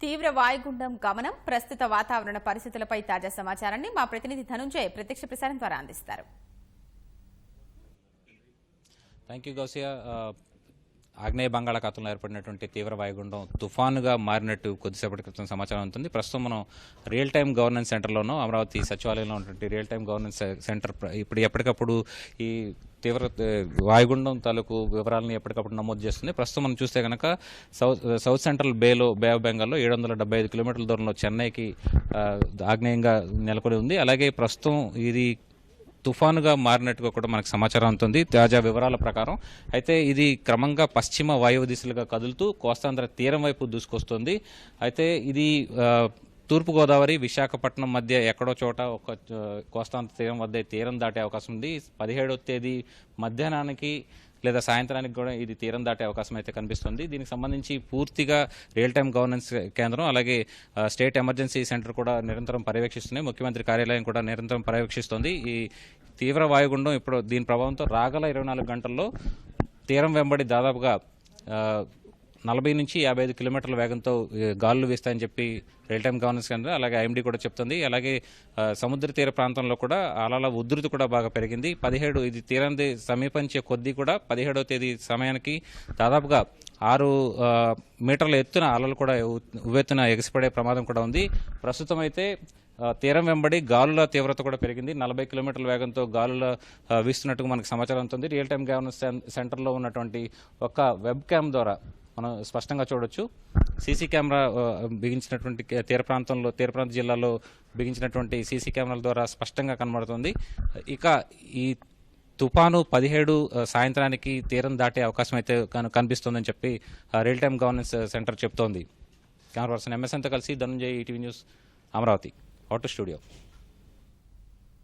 తీవ్ర వాయుగుండం గమనం ప్రస్తుత వాతావరణ పరిస్థితులపై తాజా సమాచారాన్ని మా ప్రతినిధి ధనుంజయ్ ప్రత్యక్ష ప్రసారం ద్వారా అందిస్తారు. Thank you Gousia. ఆగ్నేయ బంగాళాఖాతంలో ఏర్పడినటువంటి తీవ్ర వాయుగుండం తుఫానుగా మారినట్టు కొద్దిసేపటి క్రితం సమాచారం ఉంటుంది. ప్రస్తుతం మనం రియల్ టైమ్ గవర్నెన్స్ సెంటర్లోనూ అమరావతి సచివాలయంలో ఉన్నటువంటి రియల్ టైమ్ గవర్నెన్స్ సెంటర్ ఇప్పుడు ఎప్పటికప్పుడు ఈ తీవ్ర వాయుగుండం తాలూకు వివరాలను ఎప్పటికప్పుడు నమోదు చేస్తుంది. ప్రస్తుతం మనం చూస్తే కనుక సౌత్ సెంట్రల్ బే ఆఫ్ బెంగాల్లో 775 కిలోమీటర్ల దూరంలో చెన్నైకి ఆగ్నేయంగా నెలకొని ఉంది. అలాగే ప్రస్తుతం ఇది తుఫానుగా మారినట్టుగా కూడా మనకు సమాచారం అందుతుంది తాజా వివరాల ప్రకారం. అయితే ఇది క్రమంగా పశ్చిమ వాయువ్య దిశలుగా కదులుతూ కోస్తాంధ్ర తీరం వైపు దూసుకొస్తుంది. అయితే ఇది తూర్పుగోదావరి విశాఖపట్నం మధ్య ఎక్కడో చోట ఒక కోస్తాంధ్ర తీరం వద్ద తీరం దాటే అవకాశం ఉంది. 17వ తేదీ మధ్యాహ్నానికి లేదా సాయంత్రానికి కూడా ఇది తీరం దాటే అవకాశం అయితే కనిపిస్తుంది. దీనికి సంబంధించి పూర్తిగా రియల్ టైమ్ గవర్నెన్స్ కేంద్రం అలాగే స్టేట్ ఎమర్జెన్సీ సెంటర్ కూడా నిరంతరం పర్యవేక్షిస్తున్నాయి. ముఖ్యమంత్రి కార్యాలయం కూడా నిరంతరం పర్యవేక్షిస్తోంది. ఈ తీవ్ర వాయుగుండం ఇప్పుడు దీని ప్రభావంతో రాగల 24 గంటల్లో తీరం వెంబడి దాదాపుగా 40 నుంచి 55 కిలోమీటర్ల వేగంతో గాలులు వీస్తాయని చెప్పి రియల్ టైమ్ గవర్నెన్స్ కేంద్రం అలాగే ఐఎండీ కూడా చెప్తుంది. అలాగే సముద్ర తీర ప్రాంతంలో కూడా అలల ఉధృతి కూడా బాగా పెరిగింది. 17 ఇది తీరాన్ని సమీపించే కొద్దీ కూడా 17వ తేదీ సమయానికి దాదాపుగా 6 మీటర్ల ఎత్తున అలలు కూడా ఉవ్వెత్తున ఎగసిపడే ప్రమాదం కూడా ఉంది. ప్రస్తుతం అయితే తీరం వెంబడి గాలుల తీవ్రత కూడా పెరిగింది. 40 కిలోమీటర్ల వేగంతో గాలుల వీస్తున్నట్టుగా మనకు సమాచారం ఉంటుంది. రియల్ టైమ్ గవర్నెన్స్ సెంటర్లో ఉన్నటువంటి ఒక వెబ్ క్యామ్ ద్వారా మనం స్పష్టంగా చూడొచ్చు. సీసీ కెమెరా బిగించినటువంటి తీర ప్రాంత జిల్లాలో బిగించినటువంటి సీసీ కెమెరాల ద్వారా స్పష్టంగా కనబడుతుంది. ఇక ఈ తుఫాను 17 సాయంత్రానికి తీరం దాటే అవకాశం అయితే కనిపిస్తోందని చెప్పి రియల్ టైమ్ గవర్నెన్స్ సెంటర్ చెప్తోంది. కెమెరా పర్సన్ ఎంఎస్ఎన్తో కలిసి Dhananjay, ETV news, Amaravati. Out studio.